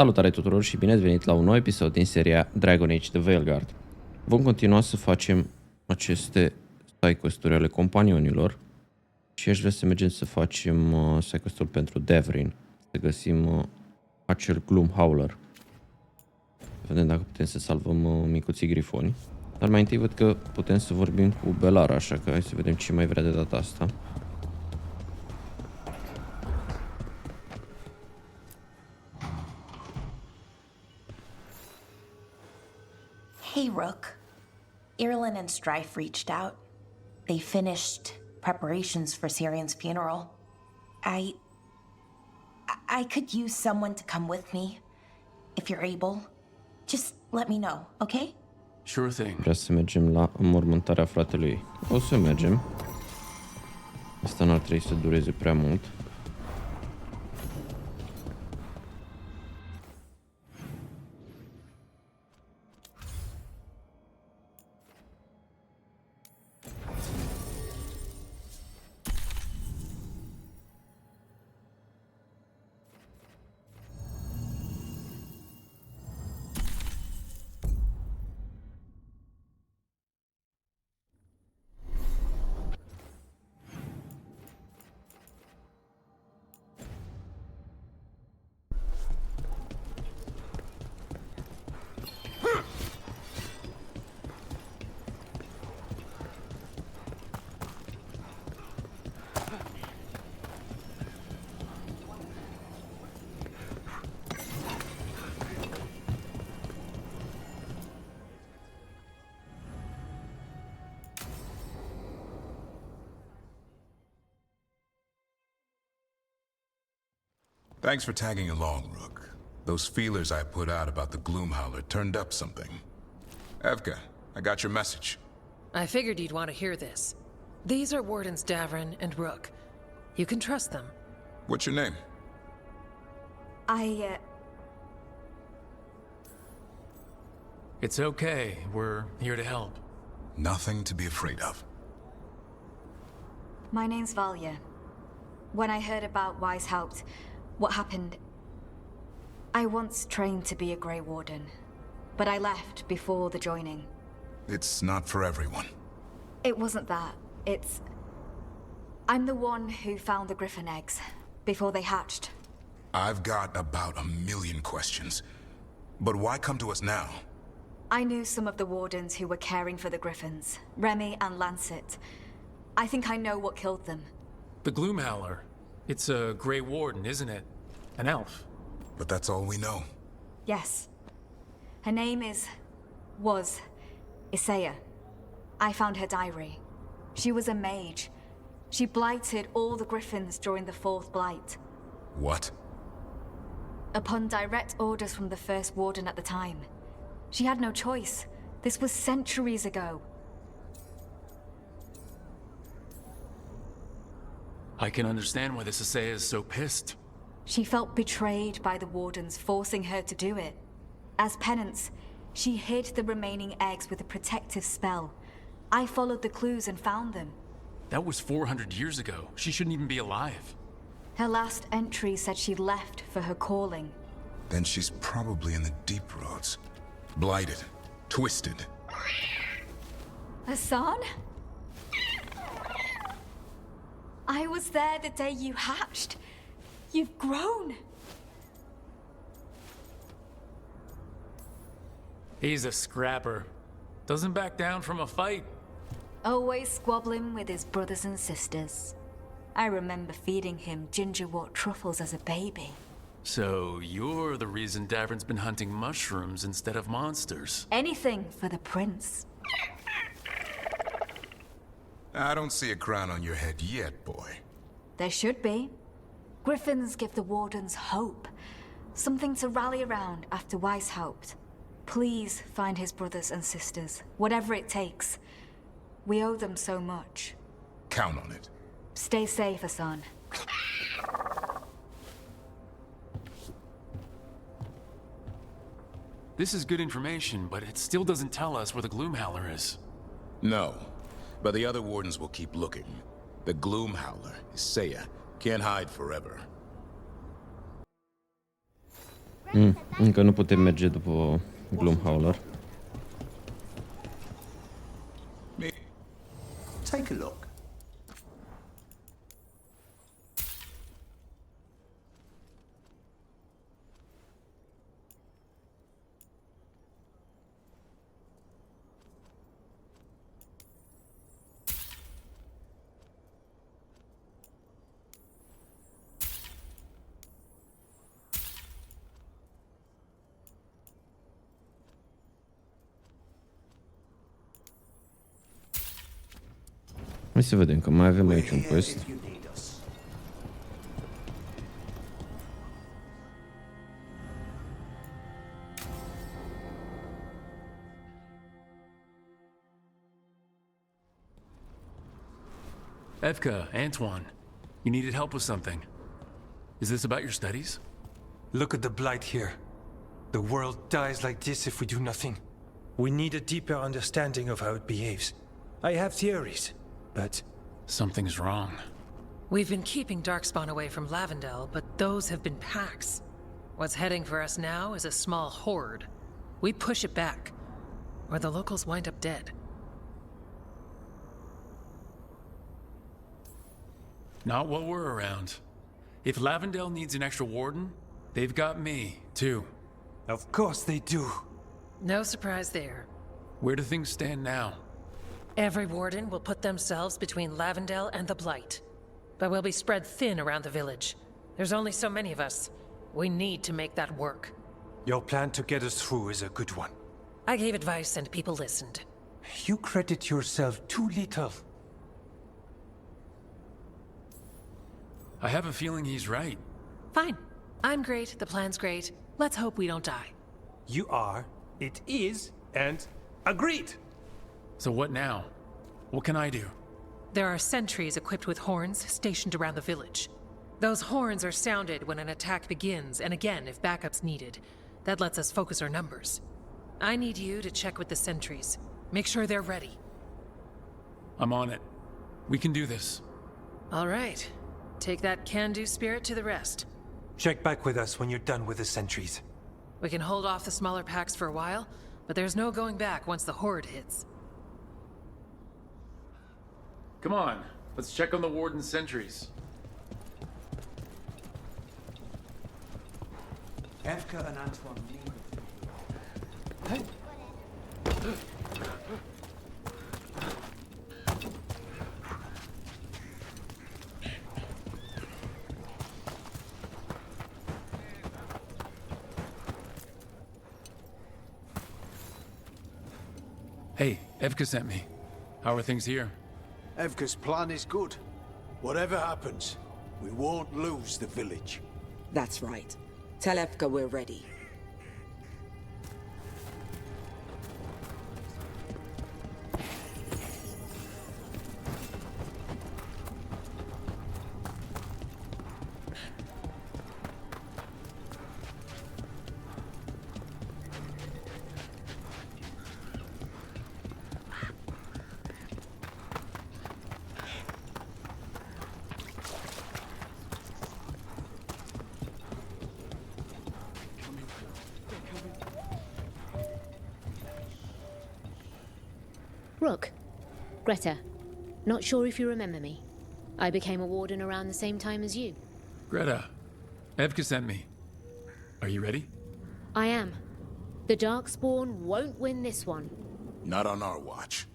Salutare tuturor și bine ați venit la un nou episod din seria Dragon Age de Veilguard. Vom continua să facem aceste side quest-uri ale companionilor și aș vrea să mergem să facem side quest-ul pentru Devrin, să găsim acel Gloom Howler. Vedem dacă putem să salvăm micuții grifoni. Dar mai întâi văd că putem să vorbim cu Belara, așa că hai să vedem ce mai vrea de data asta. Hey, Rook. Irulan and Strife reached out. They finished preparations for Syrian's funeral. I could use someone to come with me, if you're able. Just let me know, okay? Sure thing. Vrea să mergem la înmormântarea fratelui. O să mergem. Asta n-ar trebui să dureze prea mult. Thanks for tagging along, Rook. Those feelers I put out about the Gloomhowler turned up something. Evka, I got your message. I figured you'd want to hear this. These are Wardens Davrin and Rook. You can trust them. What's your name? It's okay. We're here to help. Nothing to be afraid of. My name's Valya. When I heard about Weishaupt, what happened... I once trained to be a Grey Warden, but I left before the joining. It's not for everyone. It wasn't that. It's... I'm the one who found the Griffin eggs, before they hatched. I've got about 1,000,000 questions. But why come to us now? I knew some of the Wardens who were caring for the Griffins, Remy and Lancet. I think I know what killed them. The Gloomhowler. It's a Grey Warden, isn't it? An elf. But that's all we know. Yes. Her name was Isaiah. I found her diary. She was a mage. She blighted all the Griffins during the Fourth Blight. What? Upon direct orders from the First Warden at the time. She had no choice. This was centuries ago. I can understand why this Isaiah is so pissed. She felt betrayed by the Wardens, forcing her to do it. As penance, she hid the remaining eggs with a protective spell. I followed the clues and found them. That was 400 years ago. She shouldn't even be alive. Her last entry said she left for her calling. Then she's probably in the deep roads. Blighted. Twisted. Hassan? I was there the day you hatched. You've grown. He's a scrapper. Doesn't back down from a fight. Always squabbling with his brothers and sisters. I remember feeding him gingerwort truffles as a baby. So you're the reason Davrin's been hunting mushrooms instead of monsters. Anything for the prince. I don't see a crown on your head yet, boy. There should be. Griffins give the Wardens hope. Something to rally around after Weishaupt. Please find his brothers and sisters, whatever it takes. We owe them so much. Count on it. Stay safe, Hassan. This is good information, but it still doesn't tell us where the Gloomhowler is. No, but the other Wardens will keep looking. The Gloomhowler, Isaiah, can't hide forever. Încă nu putem merge după Gloomhowler. Take a look. Hai să vedem, că mai avem aici un quest. If you need us. Evka, Antoine, you needed help with something. Is this about your studies? Look at the blight here. The world dies like this if we do nothing. We need a deeper understanding of how it behaves. I have theories, but Something's wrong. We've been keeping Darkspawn away from Lavendel, but those have been packs. What's heading for us now is a small horde. We push it back, or the locals wind up dead. Not while we're around. If Lavendel needs an extra warden, they've got me, too. of course they do. No surprise there. Where do things stand now? Every warden will put themselves between Lavendel and the Blight. But we'll be spread thin around the village. There's only so many of us. We need to make that work. Your plan to get us through is a good one. I gave advice and people listened. You credit yourself too little. I have a feeling he's right. Fine. I'm great, the plan's great. Let's hope we don't die. You are, it is, and agreed. So what now? What can I do? There are sentries equipped with horns stationed around the village. Those horns are sounded when an attack begins, and again if backup's needed. That lets us focus our numbers. I need you to check with the sentries. Make sure they're ready. I'm on it. We can do this. All right. Take that can-do spirit to the rest. Check back with us when you're done with the sentries. We can hold off the smaller packs for a while, but there's no going back once the horde hits. Come on, let's check on the warden's sentries. Evka and Antoine leave. Hey, Evka sent me. How are things here? Evka's plan is good. Whatever happens, we won't lose the village. That's right. Tell Evka we're ready. Rook. Greta. Not sure if you remember me. I became a warden around the same time as you. Greta, Evka sent me. Are you ready? I am. The Darkspawn won't win this one. Not on our watch.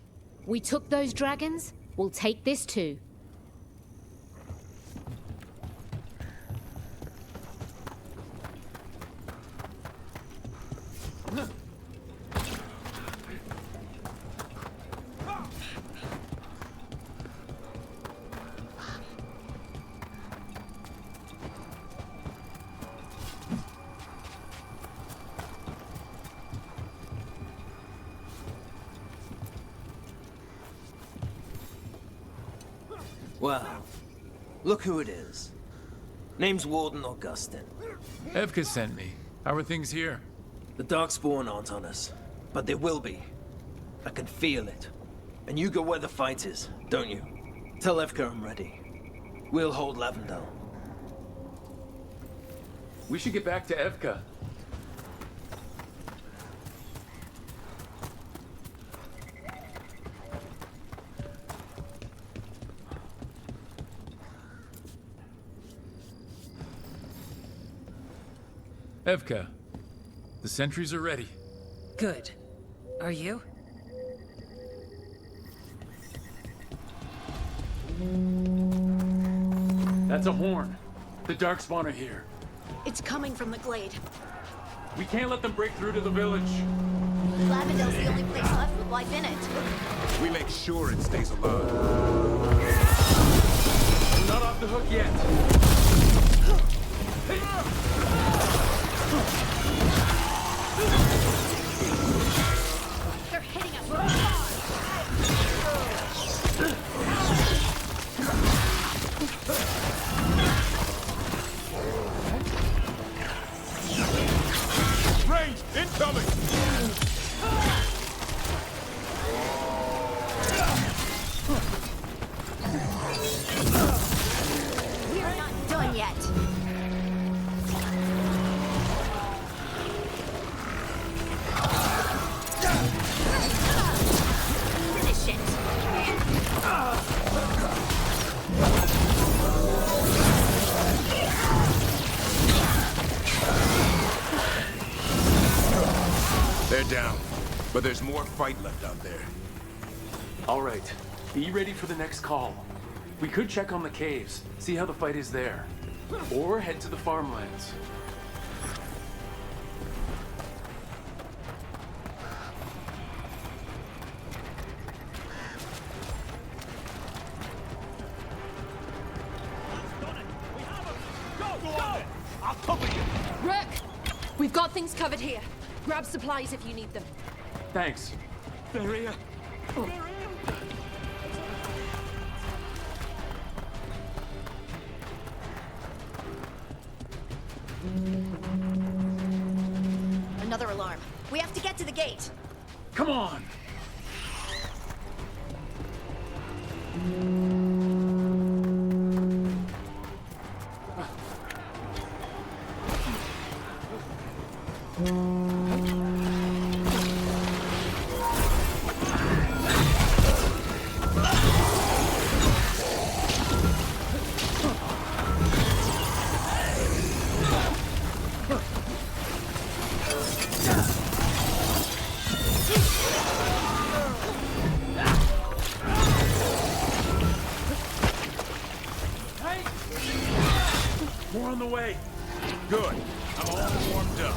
We took those dragons, we'll take this too. Well, look who it is. Name's Warden Augustin. Evka sent me. How are things here? The Darkspawn aren't on us, but they will be. I can feel it. And you go where the fight is, don't you? Tell Evka I'm ready. We'll hold Lavendel. We should get back to Evka. Evka, the sentries are ready. Good. Are you? That's a horn. The Darkspawn are here. It's coming from the glade. We can't let them break through to the village. Lavendale's the only place left with life in it. We make sure it stays alive. We're not off the hook yet. They're hitting us from far. Range incoming! We're not done yet. Finish it. They're down, but there's more fight left out there. All right, be ready for the next call. We could check on the caves, see how the fight is there. Or head to the farmlands. Rook! We've got things covered here. Grab supplies if you need them. Thanks. They're here. Another alarm. We have to get to the gate. Come on! More on the way. Good. I'm all warmed up.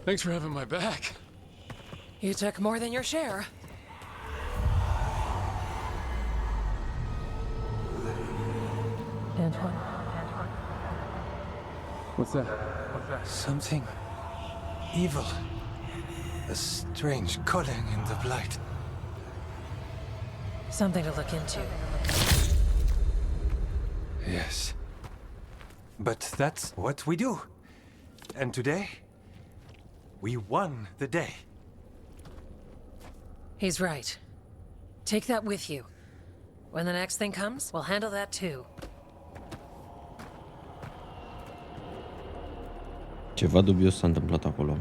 Thanks for having my back. You took more than your share. Antoine. What's that? Something evil. A strange calling in the blight. Something to look into. Yes. But that's what we do. And today, we won the day. He's right. Take that with you. When the next thing comes, we'll handle that too. Ceva dubios s-a întâmplat acolo.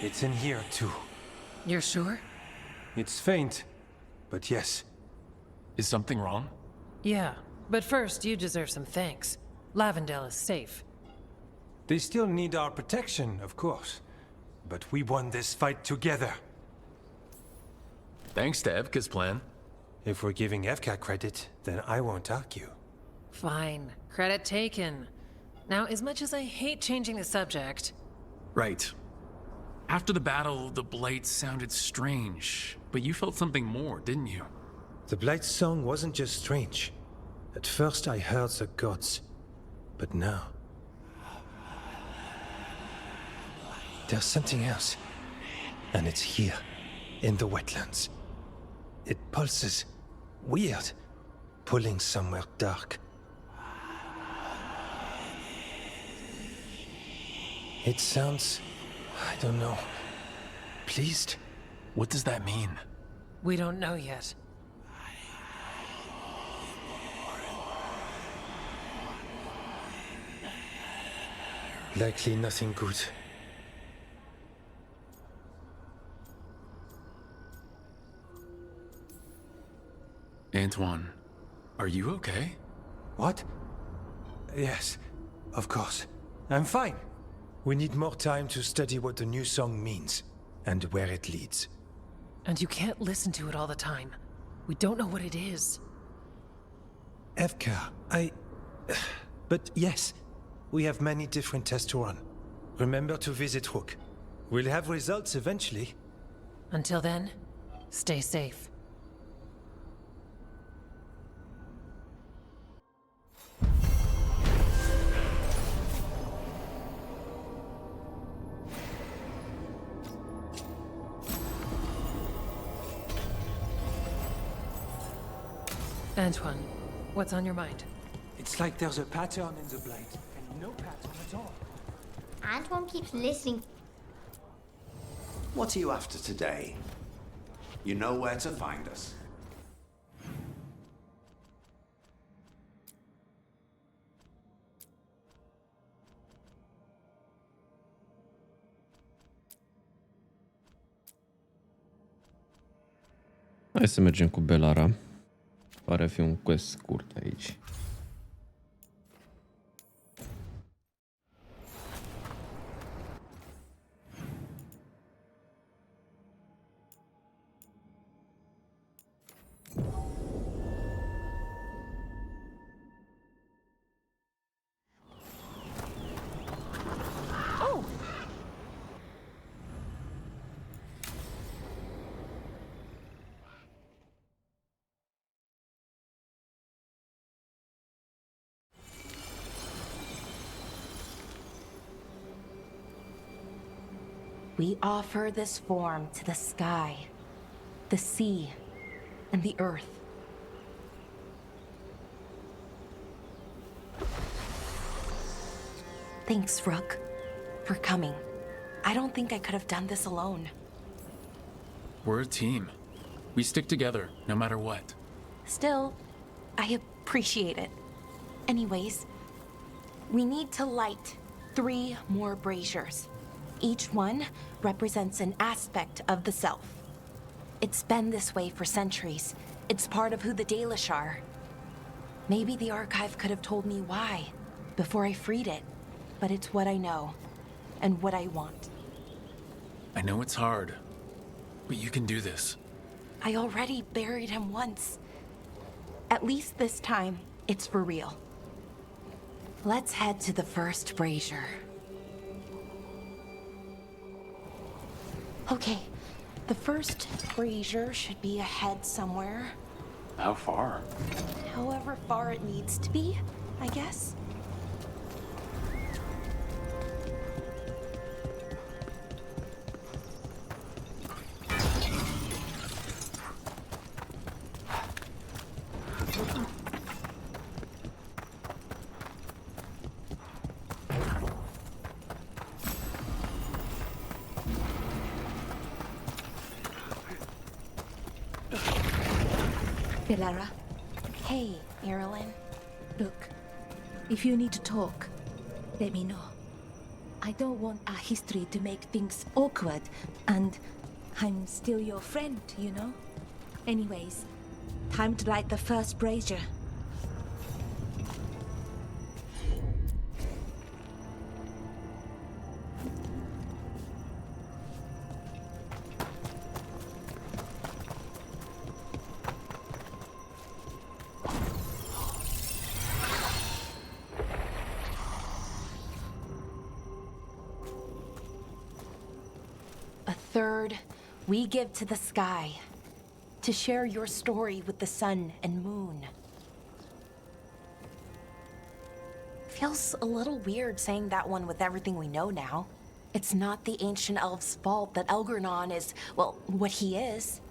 It's in here too. You're sure? It's faint, but yes. Is something wrong? Yeah, but first you deserve some thanks. Lavendale is safe. They still need our protection, of course. But we won this fight together. Thanks to Evka's plan. If we're giving Evka credit, then I won't argue. Fine. Credit taken. Now, as much as I hate changing the subject... Right. After the battle, the Blight sounded strange. But you felt something more, didn't you? The Blight's song wasn't just strange. At first I heard the gods. But now... there's something else. And it's here, in the wetlands. It pulses. Weird. Pulling somewhere dark. It sounds... I don't know. Pleased? What does that mean? We don't know yet. Likely nothing good. Antoine, are you okay? What? Yes, of course. I'm fine. We need more time to study what the new song means, and where it leads. And you can't listen to it all the time. We don't know what it is. Evka, But yes, we have many different tests to run. Remember to visit Rook. We'll have results eventually. Until then, stay safe. Antoine, what's on your mind? It's like there's a pattern in the blade, and no pattern at all. Antoine keeps listening. What are you after today? You know where to find us. Hai să mergem cu Belara. Pare a fi un quest scurt aici. We offer this form to the sky, the sea, and the earth. Thanks, Rook, for coming. I don't think I could have done this alone. We're a team. We stick together, no matter what. Still, I appreciate it. Anyways, we need to light 3 more braziers. Each one represents an aspect of the self. It's been this way for centuries. It's part of who the Dalish are. Maybe the Archive could have told me why before I freed it, but it's what I know and what I want. I know it's hard, but you can do this. I already buried him once. At least this time, it's for real. Let's head to the first brazier. Okay, the first brazier should be ahead somewhere. How far? However far it needs to be, I guess. Belara. Hey, Irilyn. Look, if you need to talk, let me know. I don't want our history to make things awkward, and I'm still your friend, you know? Anyways, time to light the first brazier. Third, we give to the sky, to share your story with the sun and moon. Feels a little weird saying that one with everything we know now. It's not the ancient elf's fault that Elgernon is, well, what he is.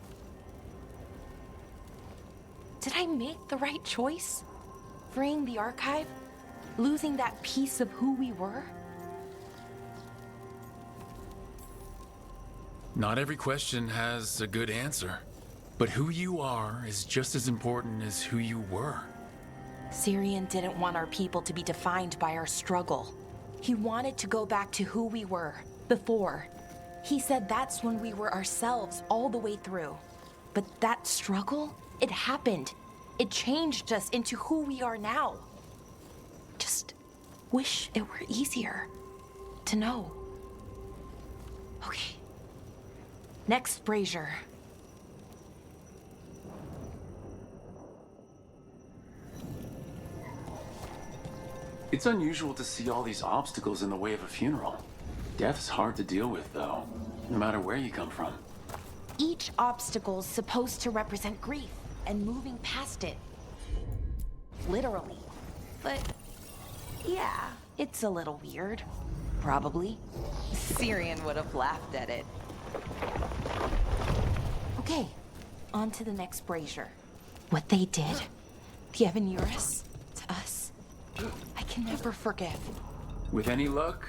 Did I make the right choice? Freeing the archive? Losing that piece of who we were? Not every question has a good answer. But who you are is just as important as who you were. Syrian didn't want our people to be defined by our struggle. He wanted to go back to who we were before. He said that's when we were ourselves all the way through. But that struggle, it happened. It changed us into who we are now. Just wish it were easier to know. Okay. Next brazier. It's unusual to see all these obstacles in the way of a funeral. Death's hard to deal with, though, no matter where you come from. Each obstacle's supposed to represent grief and moving past it. Literally. But yeah, it's a little weird. Probably. Syrian would have laughed at it. Okay, on to the next brazier. What they did, the Evanurus, to us, I can never forgive. With any luck,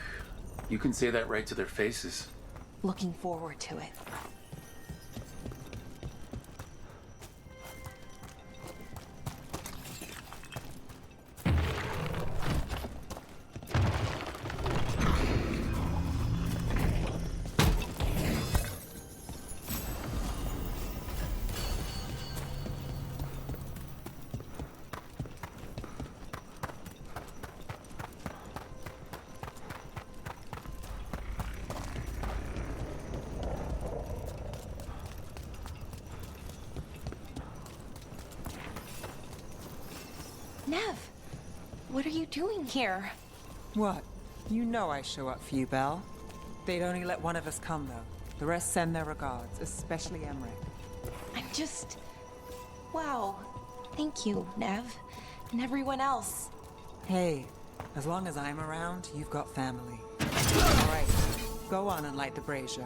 you can say that right to their faces. Looking forward to it. Nev, what are you doing here? What? You know I show up for you, Belle. They'd only let one of us come, though. The rest send their regards, especially Emmerich. I'm just... Wow. Thank you, Nev. And everyone else. Hey, as long as I'm around, you've got family. All right, go on and light the brazier.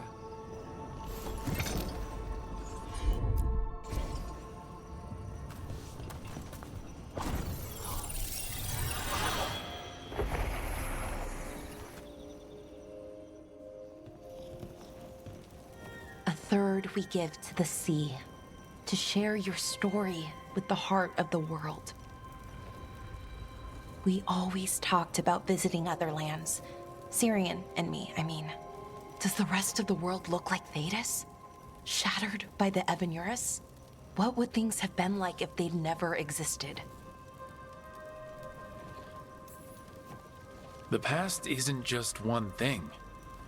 Third, we give to the sea, to share your story with the heart of the world. We always talked about visiting other lands. Syrian and me, I mean. Does the rest of the world look like Thedas? Shattered by the Evanurus? What would things have been like if they'd never existed? The past isn't just one thing.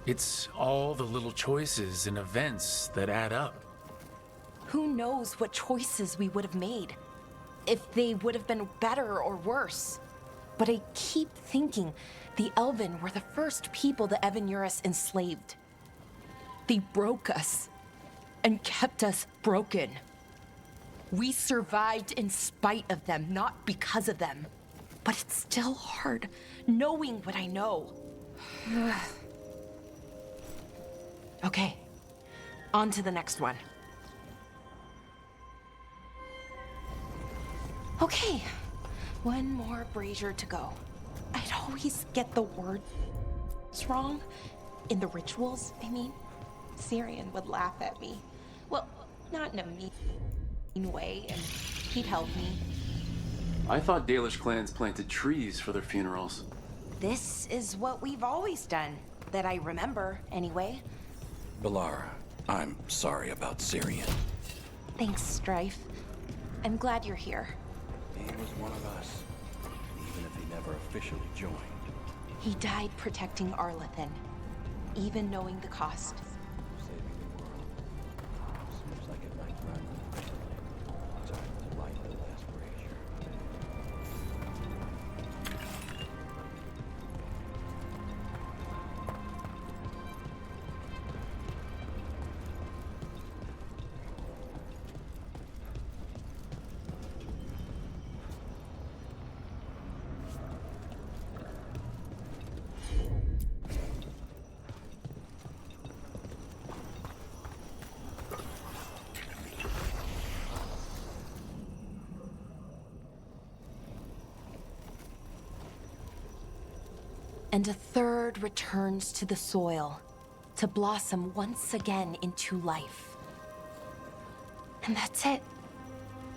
It's all the little choices and events that add up. Who knows what choices we would have made? If they would have been better or worse. But I keep thinking the Elven were the first people the Evanurus enslaved. They broke us and kept us broken. We survived in spite of them, not because of them. But it's still hard knowing what I know. Okay, on to the next one. Okay, one more brazier to go. I'd always get the words wrong. In the rituals, I mean. Syrian would laugh at me. Well, not in a mean way, and he'd help me. I thought Dalish clans planted trees for their funerals. This is what we've always done, that I remember, anyway. Balara, I'm sorry about Syrian. Thanks, Strife. I'm glad you're here. He was one of us, even if he never officially joined. He died protecting Arlathan, even knowing the cost. Saving the world. Seems like it might run quickly. Time to light the last brazier. and a third returns to the soil to blossom once again into life. And that's it.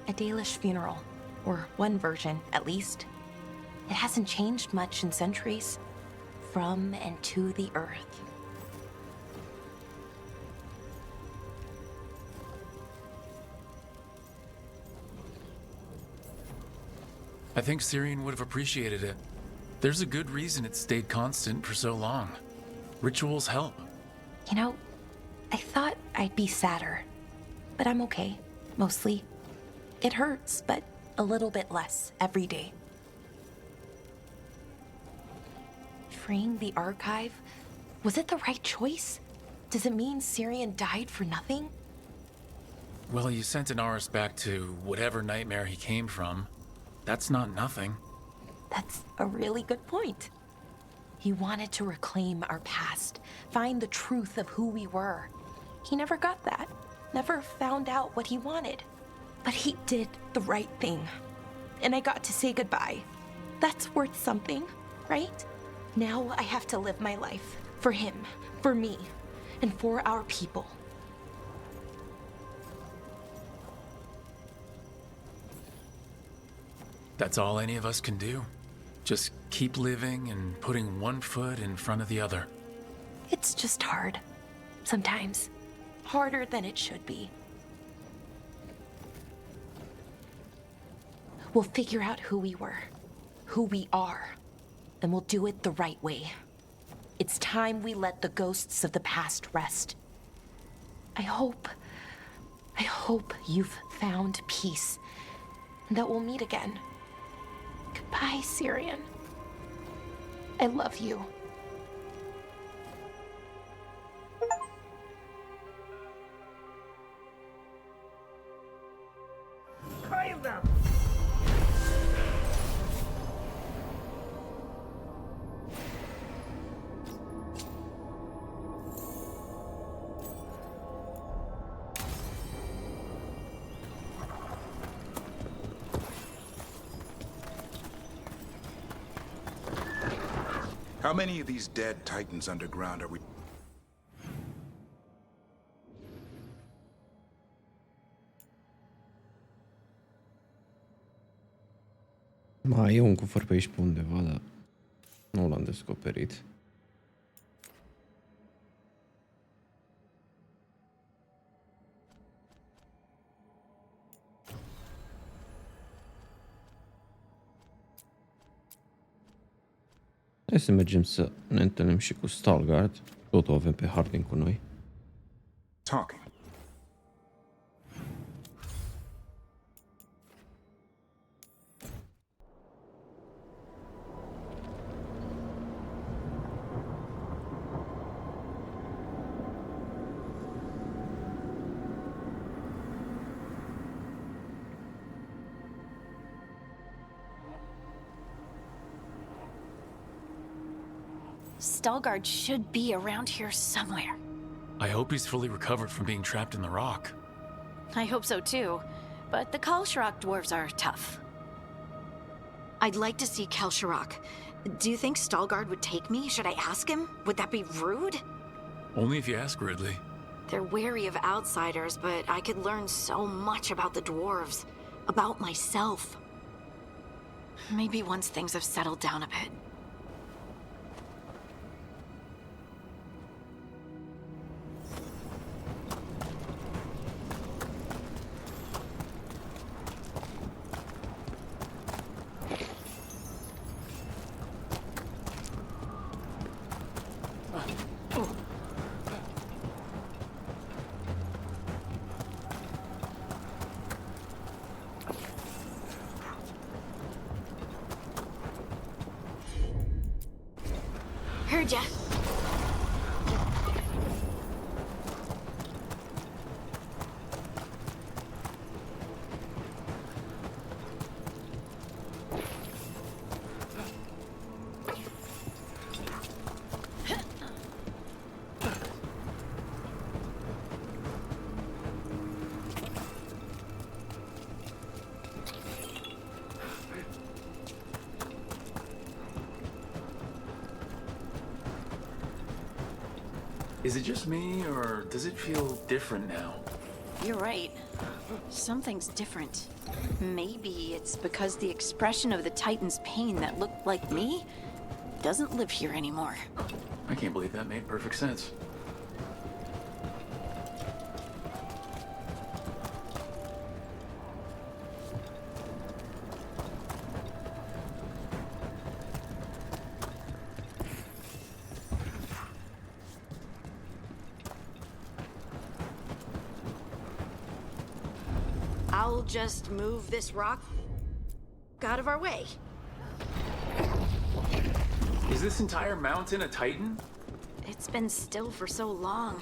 A Dalish funeral, or one version at least. It hasn't changed much in centuries, from and to the earth. I think Syrian would have appreciated it. There's a good reason it stayed constant for so long. Rituals help. You know, I thought I'd be sadder, but I'm okay, mostly. It hurts, but a little bit less every day. Freeing the archive, was it the right choice? Does it mean Syrian died for nothing? Well, you sent an Aris back to whatever nightmare he came from. That's not nothing. That's a really good point. He wanted to reclaim our past, find the truth of who we were. He never got that, never found out what he wanted. But he did the right thing. And I got to say goodbye. That's worth something, right? Now I have to live my life for him, for me, and for our people. That's all any of us can do. Just keep living and putting one foot in front of the other. It's just hard. Sometimes. Harder than it should be. We'll figure out who we were, who we are, and we'll do it the right way. It's time we let the ghosts of the past rest. I hope you've found peace, and that we'll meet again. Goodbye, Syrian. I love you. How many of these dead Titans underground are we... Mai e un cufăr pe aici pe undeva, dar nu l-am descoperit. Hai să mergem să ne întâlnim și cu Veilguard. Tot o avem pe Harding cu noi. Talking. Veilguard should be around here somewhere. I hope he's fully recovered from being trapped in the rock. I hope so too, but the Kalsharok dwarves are tough. I'd like to see Kalsharok. Do you think Veilguard would take me? Should I ask him? Would that be rude? Only if you ask rudely. They're wary of outsiders, but I could learn so much about the dwarves. About myself. Maybe once things have settled down a bit. Heard ya. Is it just me, or does it feel different now? You're right. Something's different. Maybe it's because the expression of the Titan's pain that looked like me doesn't live here anymore. I can't believe that made perfect sense. I'll just move this rock out of our way. Is this entire mountain a Titan? It's been still for so long.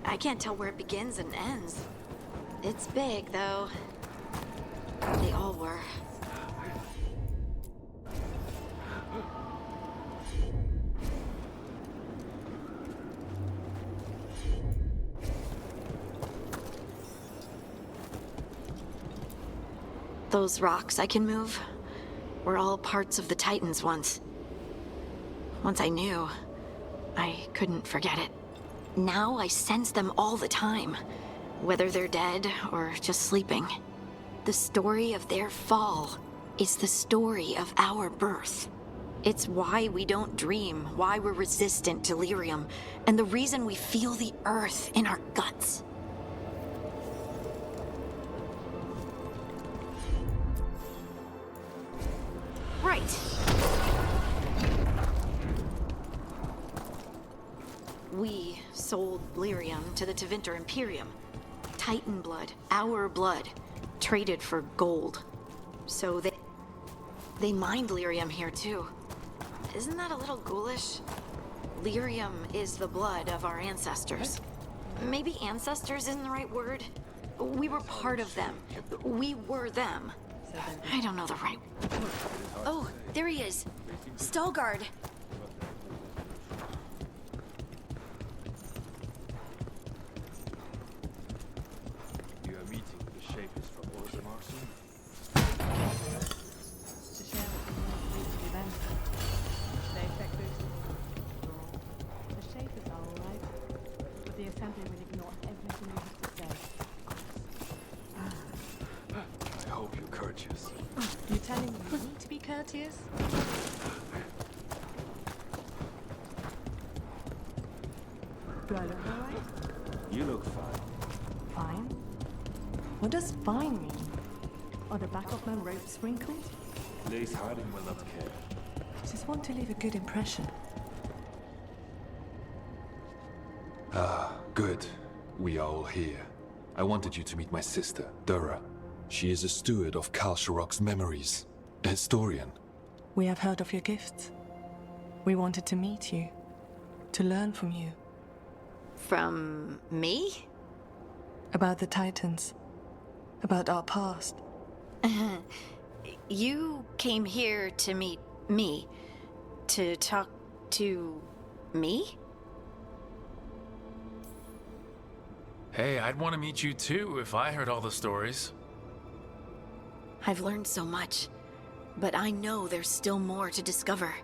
I can't tell where it begins and ends. It's big, though. They all were. Those rocks I can move were all parts of the Titans once. Once I knew, I couldn't forget it. Now I sense them all the time, whether they're dead or just sleeping. The story of their fall is the story of our birth. It's why we don't dream, why we're resistant to lyrium, and the reason we feel the earth in our guts. Right. We sold lyrium to the Tevinter Imperium. Titan blood, our blood, traded for gold. So they mined lyrium here too. Isn't that a little ghoulish? Lyrium is the blood of our ancestors. Maybe ancestors isn't the right word. We were part of them. We were them. I don't know the right... Oh, there he is. Veilguard. You are meeting with the Shapers from Orza Marson? To share the event. They effective. The Shapers are alright, but the Assembly will ignore everything you have to say. I hope you're courteous. You telling me to be courteous? Do I look alright? You look fine. Fine? What does fine mean? Are the back of my robe sprinkled? Lace Harding will not care. Just want to leave a good impression. Ah, good. We are all here. I wanted you to meet my sister, Dura. She is a steward of Kal Sharok's memories. A historian. We have heard of your gifts. We wanted to meet you. To learn from you. From me? About the Titans. About our past. You came here to meet me. To talk to me? Hey, I'd want to meet you too if I heard all the stories. I've learned so much, but I know there's still more to discover.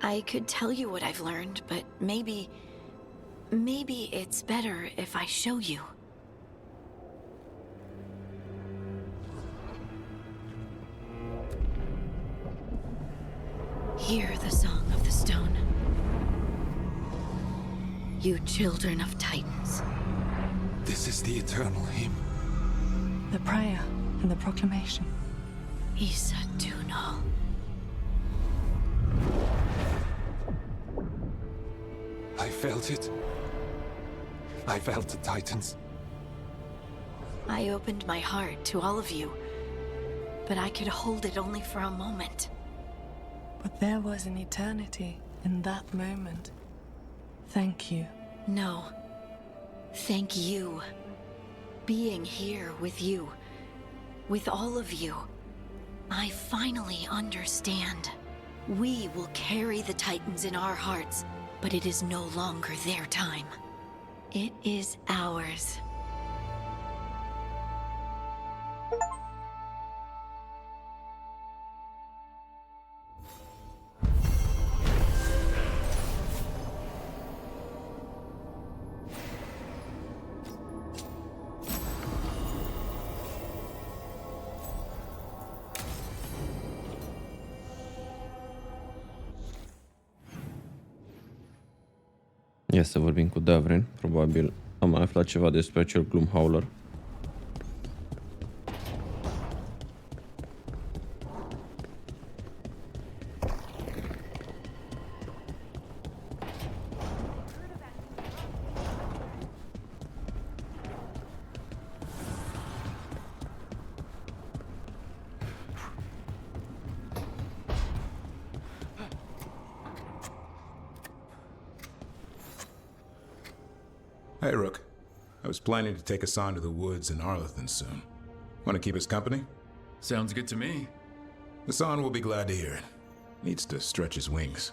I could tell you what I've learned, but maybe it's better if I show you. Hear the song of the stone. You children of Titans. This is the eternal hymn. The prayer and the proclamation. Isa Tunal. I felt it. I felt the Titans. I opened my heart to all of you, but I could hold it only for a moment. But there was an eternity in that moment. Thank you. No. Thank you. Being here with you, with all of you, I finally understand. We will carry the Titans in our hearts, but it is no longer their time. It is ours. Ia să vorbim cu Davrin. Probabil am mai aflat ceva despre acel Gloomhowler. Hey, Rook. I was planning to take us on to the woods in Arlington soon. Want to keep us company? Sounds good to me. Hassan will be glad to hear it. Needs to stretch his wings.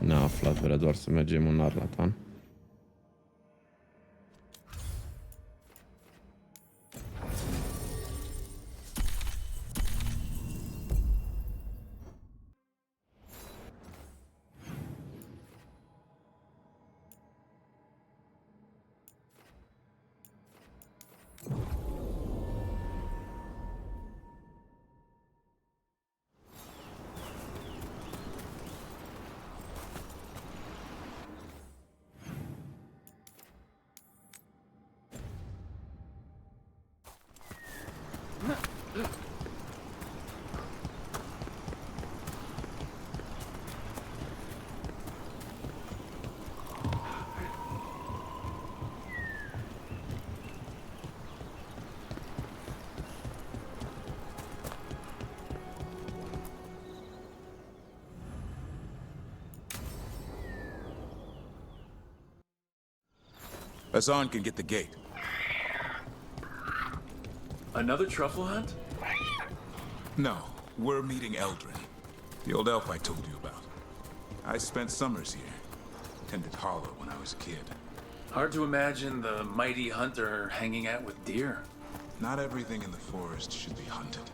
N-a aflat, vrea doar să mergem în Arlatan. Hassan can get the gate. Another truffle hunt? No, we're meeting Eldrin, the old elf I told you about. I spent summers here. Tended Hollow when I was a kid. Hard to imagine the mighty hunter hanging out with deer. Not everything in the forest should be hunted.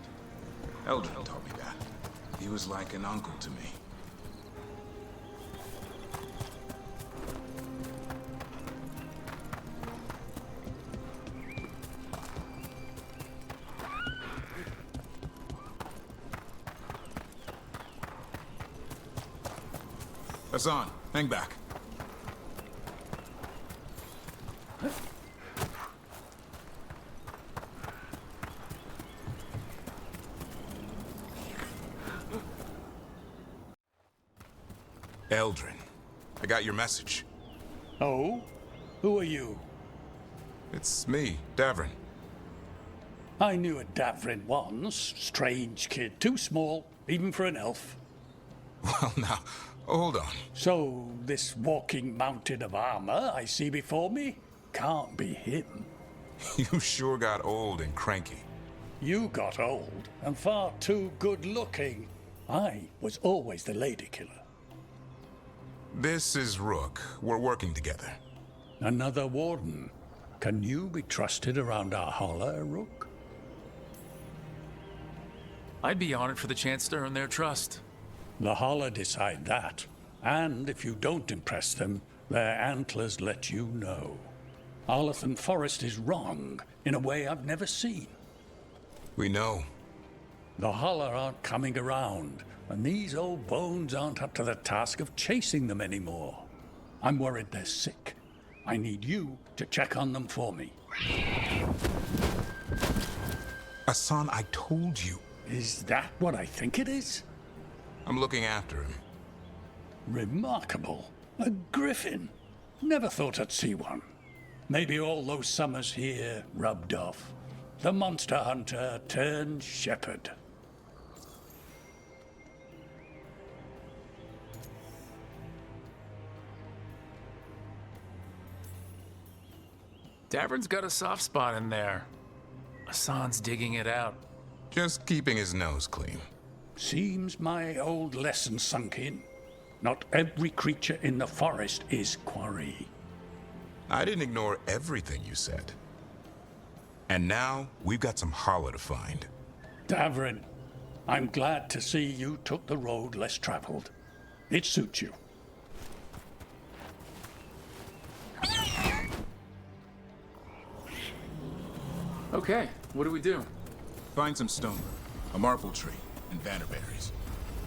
Eldrin taught me that. He was like an uncle to me. Hassan, hang back. Eldrin, I got your message. Oh? Who are you? It's me, Davrin. I knew a Davrin once. Strange kid. Too small, even for an elf. Well, now, hold on. So, this walking mountain of armor I see before me can't be him. You sure got old and cranky. You got old and far too good looking. I was always the lady killer. This is Rook. We're working together. Another warden. Can you be trusted around our holler, Rook? I'd be honored for the chance to earn their trust. The holler decide that. And if you don't impress them, their antlers let you know. Arlington Forest is wrong in a way I've never seen. We know. The holler aren't coming around, and these old bones aren't up to the task of chasing them anymore. I'm worried they're sick. I need you to check on them for me. Hassan, I told you. Is that what I think it is? I'm looking after him. Remarkable. A griffin. Never thought I'd see one. Maybe all those summers here rubbed off. The monster hunter turned shepherd. Davrin's got a soft spot in there. Hassan's digging it out. Just keeping his nose clean. Seems my old lesson sunk in. Not every creature in the forest is quarry. I didn't ignore everything you said. And now, we've got some holler to find. Davrin, I'm glad to see you took the road less traveled. It suits you. Okay, what do we do? Find some stone, a marble tree, and bannerberries.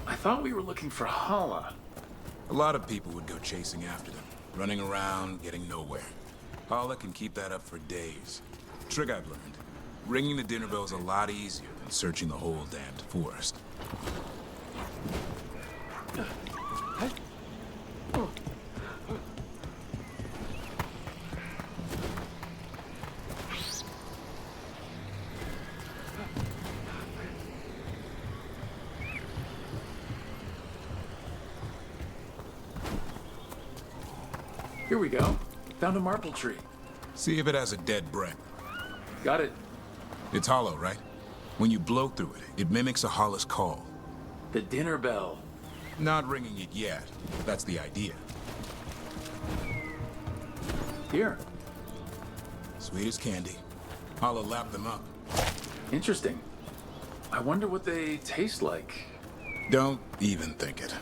I thought we were looking for Hala. A lot of people would go chasing after them, running around, getting nowhere. Hala can keep that up for days. Trick I've learned. Ringing the dinner bell's a lot easier than searching the whole damned forest. Here we go. Found a marble tree. See if it has a dead branch. Got it. It's hollow, right? When you blow through it, it mimics a Hala's call. The dinner bell. Not ringing it yet. That's the idea. Here. Sweet as candy. Hala lapped them up. Interesting. I wonder what they taste like. Don't even think it.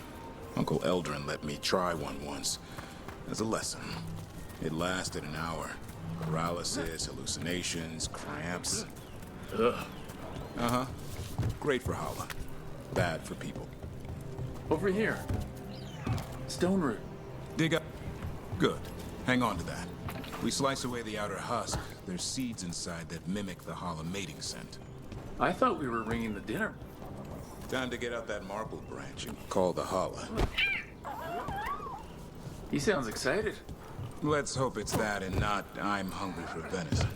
Uncle Eldrin let me try one once. As a lesson. It lasted an hour. Paralysis, hallucinations, cramps. Ugh. Uh-huh. Great for Hala. Bad for people. Over here. Stone root. Dig up. Good. Hang on to that. We slice away the outer husk. There's seeds inside that mimic the Hala mating scent. I thought we were ringing the dinner. Time to get out that marble branch and call the Hala. He sounds excited. Let's hope it's that and not I'm hungry for venison.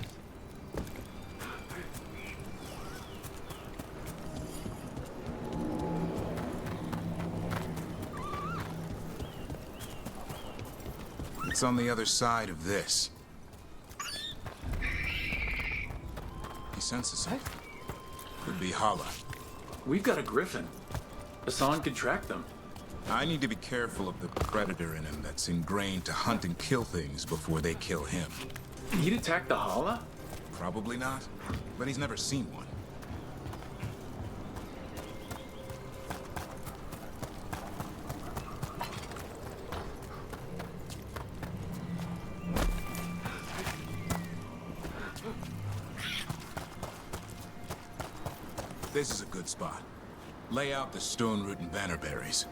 It's on the other side of this. He senses something. Could be Hala. We've got a griffin. Hassan could track them. I need to be careful of the predator in him that's ingrained to hunt and kill things before they kill him. He'd attack the Hala? Probably not, but he's never seen one. This is a good spot. Lay out the stone root and bannerberries.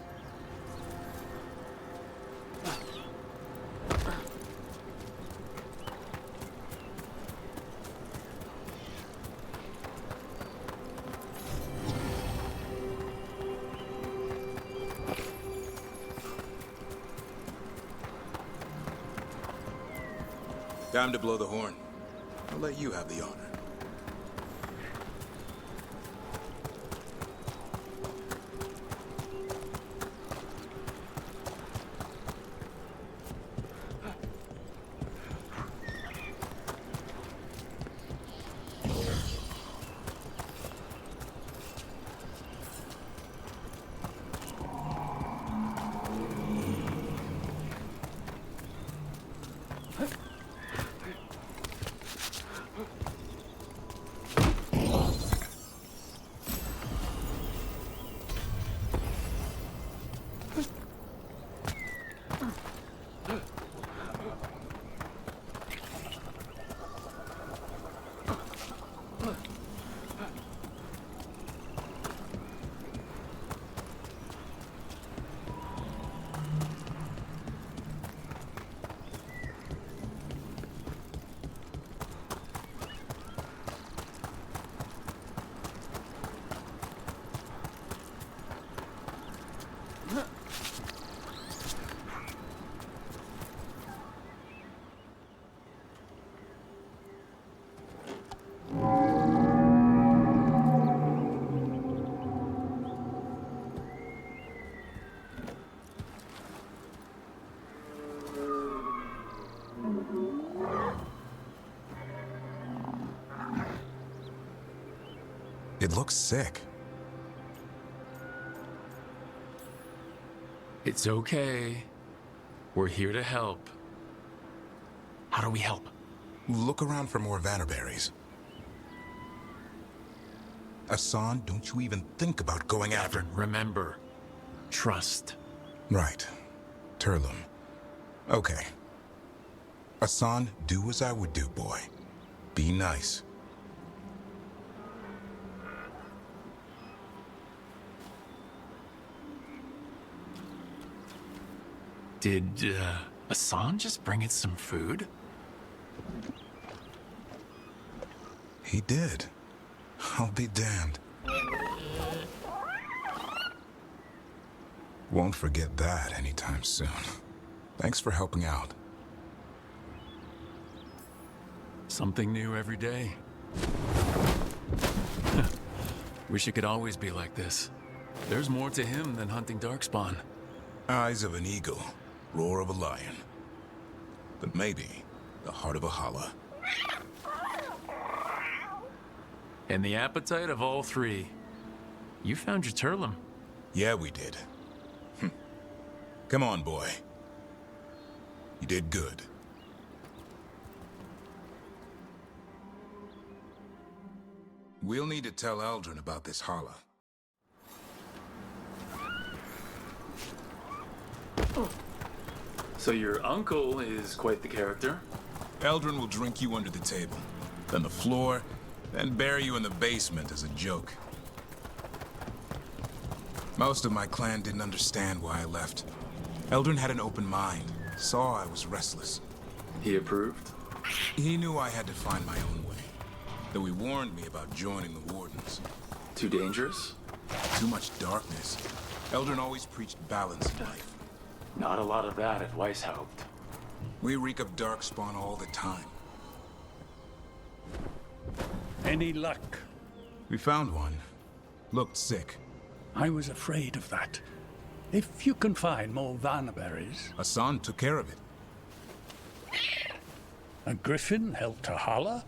Time to blow the horn. I'll let you have the honor. It looks sick. It's okay. We're here to help. How do we help? Look around for more vannerberries. Hassan, don't you even think about going after... Remember, trust. Right. Turlum. Okay. Hassan, do as I would do, boy. Be nice. Did, Hassan just bring it some food? He did. I'll be damned. Won't forget that anytime soon. Thanks for helping out. Something new every day. Wish it could always be like this. There's more to him than hunting darkspawn. Eyes of an eagle, roar of a lion. But maybe the heart of a holla. And the appetite of all three. You found your Turlum. Yeah, we did. Come on, boy. You did good. We'll need to tell Eldrin about this holla. So your uncle is quite the character. Eldrin will drink you under the table, then the floor, then bury you in the basement as a joke. Most of my clan didn't understand why I left. Eldrin had an open mind, saw I was restless. He approved? He knew I had to find my own way, though he warned me about joining the Wardens. Too dangerous? Too much darkness. Eldrin always preached balance in life. Not a lot of that at Weishaupt. We reek of darkspawn all the time. Any luck? We found one. Looked sick. I was afraid of that. If you can find more Vanaberries... Hassan took care of it. A griffin helped to holler?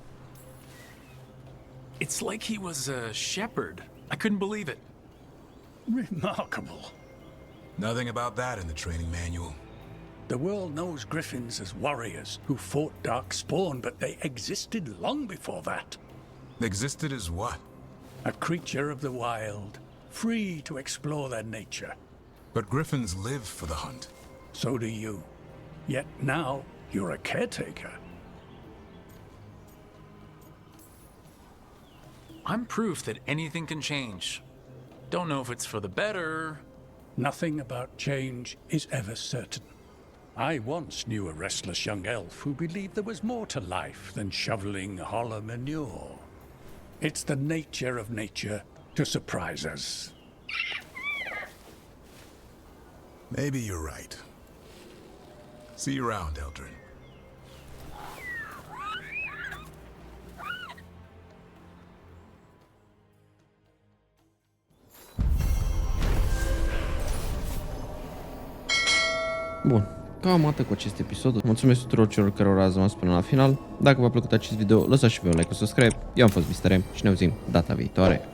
It's like he was a shepherd. I couldn't believe it. Remarkable. Nothing about that in the training manual. The world knows griffins as warriors who fought darkspawn, but they existed long before that. Existed as what? A creature of the wild, free to explore their nature. But griffins live for the hunt. So do you. Yet now, you're a caretaker. I'm proof that anything can change. Don't know if it's for the better. Nothing about change is ever certain. I once knew a restless young elf who believed there was more to life than shoveling hollow manure. It's the nature of nature to surprise us. Maybe you're right. See you around, Eldrin. Bun, cam atât cu acest episod. Mulțumesc tuturor celor care au rămas până la final. Dacă v-a plăcut acest video, lăsați și voi un like, un subscribe. Eu am fost Mr. M și ne auzim data viitoare.